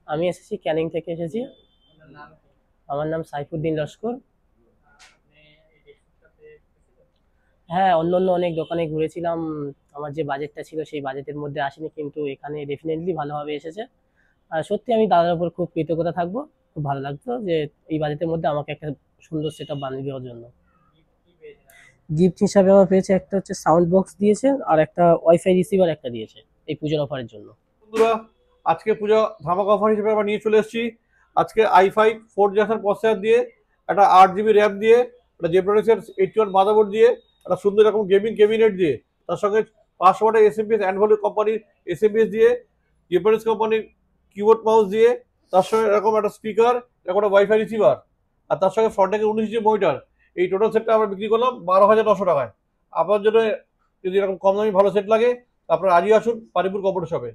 আমি এসেছি ক্যানিং থেকে এসেছি। আমার নাম সাইফুদ্দিন লস্কর। হ্যাঁ, অন্য অনেক দোকানে ঘুরেছিলাম। আমার যে বাজেটটা ছিল সেই বাজেটের মধ্যে আসেনি, কিন্তু এখানে ডেফিনেটলি ভালোভাবে এসেছে। আর সত্যি আমি দাদার উপর খুব কৃতজ্ঞতা থাকবো। খুব ভালো লাগতো যে এই বাজেটের মধ্যে আমাকে একটা সুন্দর সেটআপ বানিয়ে দেওয়ার জন্য। গিফট হিসাবে আমার পেয়েছে একটা হচ্ছে সাউন্ড বক্স দিয়েছে, আর একটা ওয়াইফাই রিসিভার একটা দিয়েছে এই পুজোর অফারের জন্য। বন্ধুরা, আজকে পূজা ধামাকা অফার হিসেবে আমরা নিয়ে চলে এসেছি। আজকে i5 4 জেনারেশন প্রসেসর দিয়ে, একটা 8 জিবি র্যাম দিয়ে, একটা জেব্রানিক্সের 81 মাদারবোর্ড দিয়ে, একটা সুন্দর এরকম গেমিং ক্যাবিনেট দিয়ে, তার সঙ্গে 500 ওয়াটের এসএমপিএস অ্যান্ডভ্যালু কোম্পানির এসএমপিএস দিয়ে, জেব্রানিক্স কোম্পানির কিবোর্ড মাউস দিয়ে, তার সঙ্গে এরকম একটা স্পিকার, এরকম একটা ওয়াইফাই রিসিভার, আর তার সঙ্গে ফ্রন্ট থেকে 19 ইঞ্চি মনিটর। এই টোটাল সেটটা আমরা বিক্রি করলাম 12,900 টাকায়। আপনার জন্য যদি এরকম কম দামি ভালো সেট লাগে, আপনারা আজই আসুন পারিপুর কম্পিউটার শপে।